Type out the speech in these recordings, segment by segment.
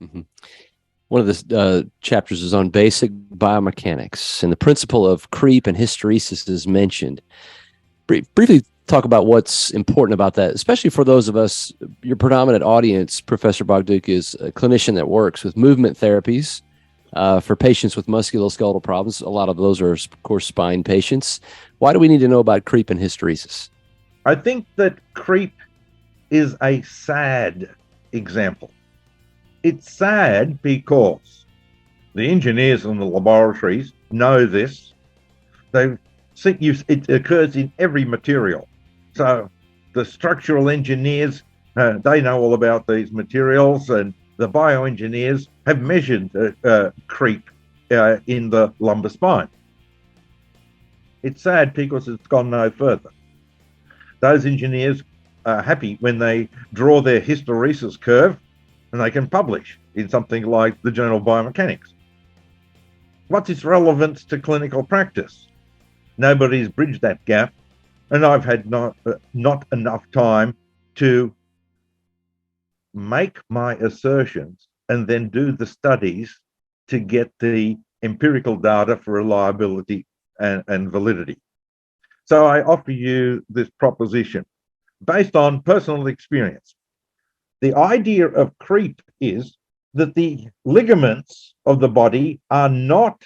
Mhm. One of the chapters is on basic biomechanics, and the principle of creep and hysteresis is mentioned. Briefly talk about what's important about that, especially for those of us. Your predominant audience, Professor Bogduk, is a clinician that works with movement therapies for patients with musculoskeletal problems. A lot of those are, of course, spine patients. Why do we need to know about creep and hysteresis? I think that creep is a sad example. It's sad because the engineers in the laboratories know this. They've seen it occurs in every material. So the structural engineers, they know all about these materials, and the bioengineers have measured creep in the lumbar spine. It's sad because it's gone no further. Those engineers are happy when they draw their hysteresis curve and they can publish in something like the Journal of Biomechanics. What's its relevance to clinical practice? Nobody's bridged that gap, and I've had not enough time to make my assertions and then do the studies to get the empirical data for reliability and validity. So I offer you this proposition based on personal experience. The idea of creep is that the ligaments of the body are not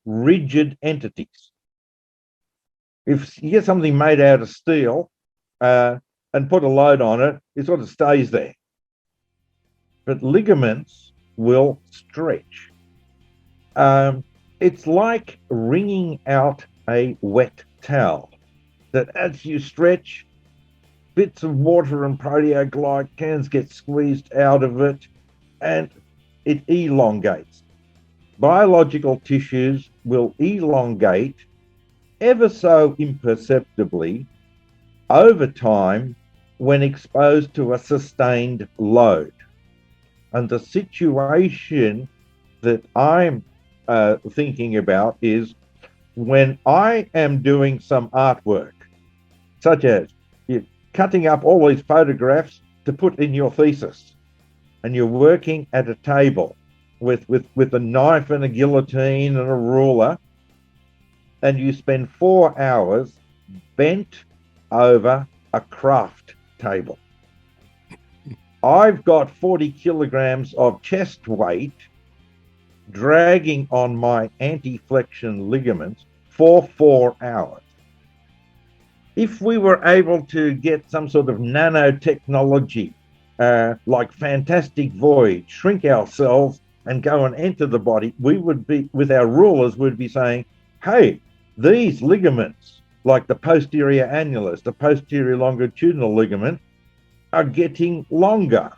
rigid entities. If you get something made out of steel and put a load on it, it sort of stays there. But ligaments will stretch. It's like wringing out a wet towel, that as you stretch, bits of water and proteoglycans get squeezed out of it, and it elongates. Biological tissues will elongate ever so imperceptibly over time when exposed to a sustained load. And the situation that I'm thinking about is when I am doing some artwork, such as you're cutting up all these photographs to put in your thesis, and you're working at a table with a knife and a guillotine and a ruler, and you spend 4 hours bent over a craft table. I've got 40 kilograms of chest weight dragging on my anti-flexion ligaments for 4 hours. If we were able to get some sort of nanotechnology, like Fantastic Void, shrink ourselves and go and enter the body, we would be, with our rulers, would be saying, hey, these ligaments, like the posterior annulus, the posterior longitudinal ligament, are getting longer.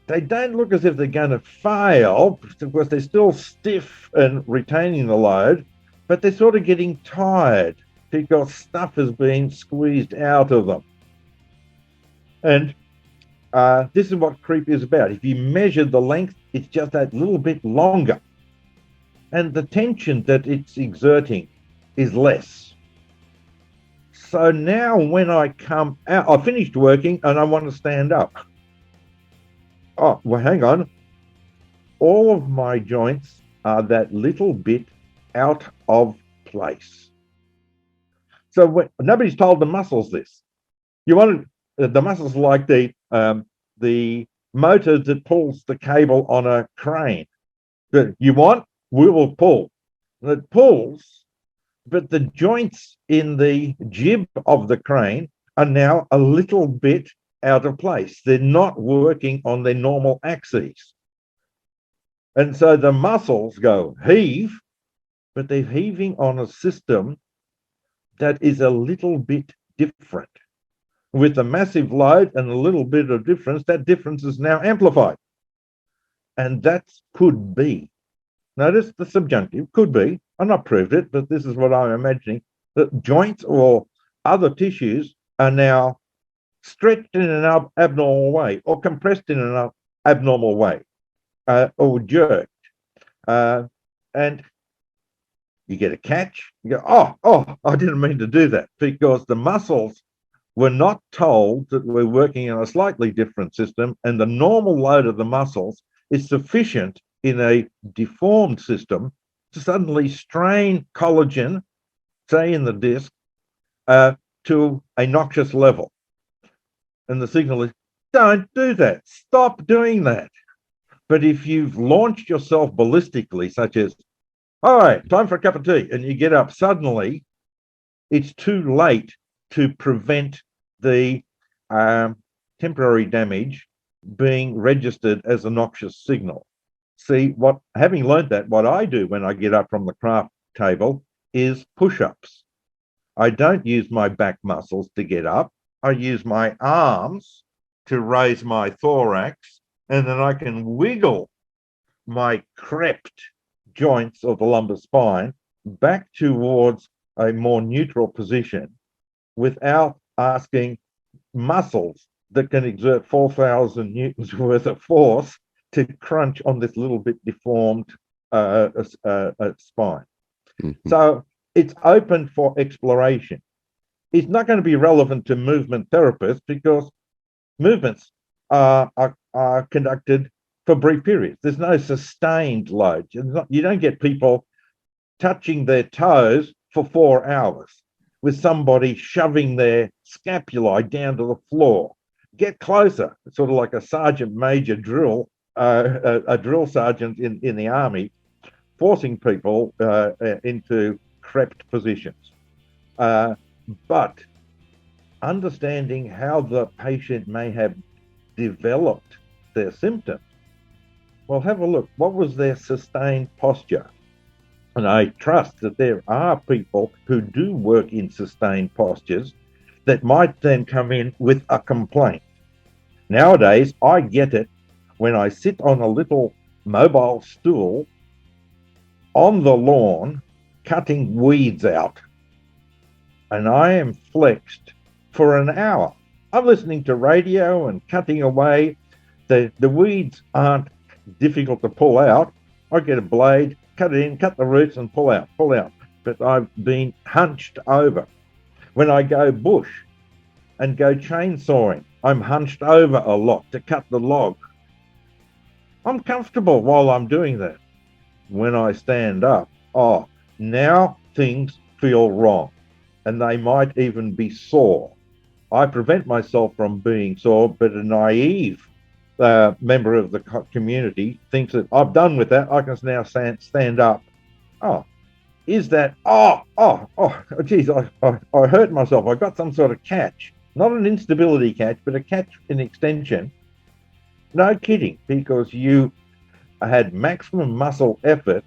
They don't look as if they're going to fail because they're still stiff and retaining the load, but they're sort of getting tired because stuff has been squeezed out of them. And this is what creep is about. If you measure the length, it's just that little bit longer. And the tension that it's exerting is less. So now when I come out, I finished working and I want to stand up. Oh, well, hang on. All of my joints are that little bit out of place. So nobody's told the muscles this. You want the muscles like the motor that pulls the cable on a crane. That you want, we will pull. And it pulls, but the joints in the jib of the crane are now a little bit out of place. They're not working on their normal axes. And so the muscles go heave, but they're heaving on a system that is a little bit different. With a massive load and a little bit of difference, that difference is now amplified. And that could be, notice the subjunctive, could be, I've not proved it, but this is what I'm imagining, that joints or other tissues are now stretched in an abnormal way or compressed in an abnormal way or jerked. And you get a catch, you go, oh, I didn't mean to do that, because the muscles were not told that we're working in a slightly different system, and the normal load of the muscles is sufficient in a deformed system to suddenly strain collagen, say in the disc, to a noxious level. And the signal is, don't do that. Stop doing that. But if you've launched yourself ballistically, such as, all right, time for a cup of tea, and you get up suddenly, it's too late to prevent the temporary damage being registered as a noxious signal. See, having learned that, what I do when I get up from the craft table is push-ups. I don't use my back muscles to get up. I use my arms to raise my thorax, and then I can wiggle my crept joints of the lumbar spine back towards a more neutral position without asking muscles that can exert 4,000 newtons worth of force to crunch on this little bit deformed spine. Mm-hmm. So it's open for exploration. It's not going to be relevant to movement therapists because movements are conducted for brief periods. There's no sustained load. You don't get people touching their toes for 4 hours with somebody shoving their scapulae down to the floor. Get closer, sort of like a sergeant major drill, a drill sergeant in the army, forcing people into crept positions. But understanding how the patient may have developed their symptoms, well, have a look. What was their sustained posture? And I trust that there are people who do work in sustained postures that might then come in with a complaint. Nowadays, I get it when I sit on a little mobile stool on the lawn cutting weeds out, and I am flexed for an hour. I'm listening to radio and cutting away. The weeds aren't difficult to pull out. I get a blade, cut it in, cut the roots and pull out. But I've been hunched over. When I go bush and go chainsawing, I'm hunched over a lot to cut the log. I'm comfortable while I'm doing that. When I stand up, now things feel wrong, and they might even be sore. I prevent myself from being sore, but a naive member of the community thinks that I've done with that. I can now stand up. Is that? Geez, I hurt myself. I got some sort of catch, not an instability catch, but a catch in extension. No kidding, because you had maximum muscle effort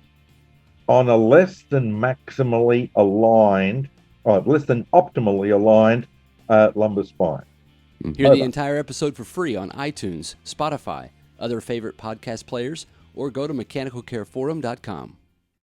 on a less than optimally aligned lumbar spine. Hear the entire episode for free on iTunes, Spotify, other favorite podcast players, or go to mechanicalcareforum.com.